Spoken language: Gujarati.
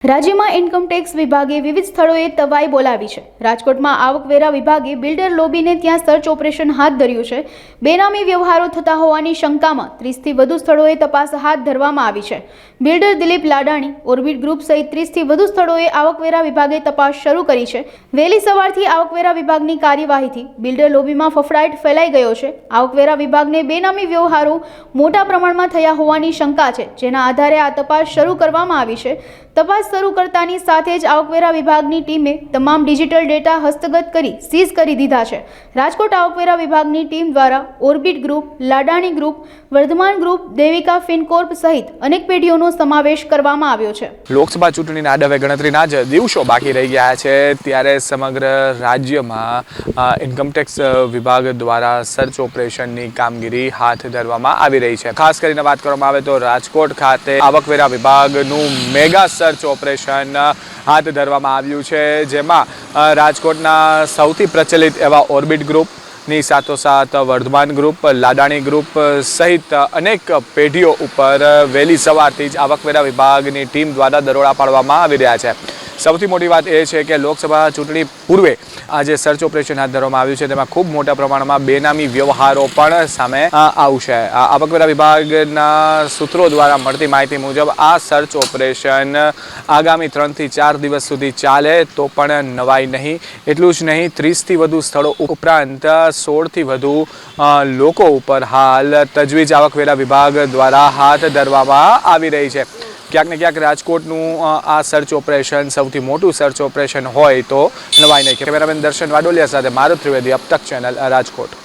રાજ્યમાં ઇન્કમટેક્સ વિભાગે વિવિધ સ્થળોએ તવાઈ બોલાવી છે। રાજકોટમાં આવકવેરા વિભાગે બિલ્ડર લોબીને ત્યાં સર્ચ ઓપરેશન હાથ ધર્યું છે। બેનામી વ્યવહારો થતા હોવાની શંકામાં 30થી વધુ સ્થળોએ તપાસ હાથ ધરવામાં આવી છે। Builder Dilip Ladani, orbit group સહિત 30થી વધુ સ્થળોએ આવકવેરા વિભાગે તપાસ શરૂ કરી છે। વહેલી સવારથી આવકવેરા વિભાગની કાર્યવાહીથી બિલ્ડર લોબીમાં ફફડાટ ફેલાઈ ગયો છે। આવકવેરા વિભાગને બેનામી વ્યવહારો મોટા પ્રમાણમાં થયા હોવાની શંકા છે, જેના આધારે આ તપાસ શરૂ કરવામાં આવી છે। તપાસ શરૂ કરતાની સાથે જ આવકવેરા વિભાગની ટીમે તમામ ડિજિટલ ડેટા હસ્તગત કરી સીઝ કરી દીધા છે। રાજકોટ આવકવેરા વિભાગની ટીમ દ્વારા Orbit group, Ladani group, Vardhman group, Devika Fincorp સહિત અનેક પેઢીઓનો સમાવેશ કરવામાં આવ્યો છે। લોકસભા ચૂંટણીના આડવે ગણતરીના જ દિવસો બાકી રહી ગયા છે, ત્યારે સમગ્ર રાજ્યમાં ઇન્કમટેક્સ વિભાગ દ્વારા સર્ચ ઓપરેશનની કામગીરી હાથ ધરવામાં આવી રહી છે। ખાસ કરીને વાત કરવામાં આવે તો રાજકોટ ખાતે આવકવેરા વિભાગનું મેગા સર્ચ ઓપરેશન હાથ ધરવામાં આવ્યું છે, જેમાં રાજકોટના સૌથી પ્રચલિત એવા ઓર્બિટ ગ્રુપની સાથોસાથ વર્ધમાન ગ્રુપ, લાડાણી ગ્રુપ સહિત અનેક પેઢીઓ ઉપર વહેલી સવારથી જ આવકવેરા વિભાગની ટીમ દ્વારા દરોડા પાડવામાં આવી રહ્યા છે। સૌથી મોટી વાત એ છે કે લોકસભા ચૂંટણી પૂર્વે આ જે સર્ચ ઓપરેશન હાથ ધરવામાં આવ્યું છે તેમાં ખૂબ મોટા પ્રમાણમાં બેનામી વ્યવહારો પણ સામે આવશે। આવકવેરા વિભાગના સૂત્રો દ્વારા મળતી માહિતી મુજબ આ સર્ચ ઓપરેશન આગામી 3 થી 4 દિવસ સુધી ચાલે તો પણ નવાઈ નહીં। એટલું જ નહીં, 30થી વધુ સ્થળો ઉપરાંત 16થી વધુ લોકો ઉપર હાલ તજવીજ આવકવેરા વિભાગ દ્વારા હાથ ધરવામાં આવી રહી છે। ક્યાંક ને ક્યાંક રાજકોટનું આ સર્ચ ઓપરેશન સૌથી મોટું સર્ચ ઓપરેશન હોય તો નવાઈ નહીં। કેમેરામેન દર્શન વાડોલિયા સાથે મારુત ત્રિવેદી, અબ તક ચેનલ, રાજકોટ।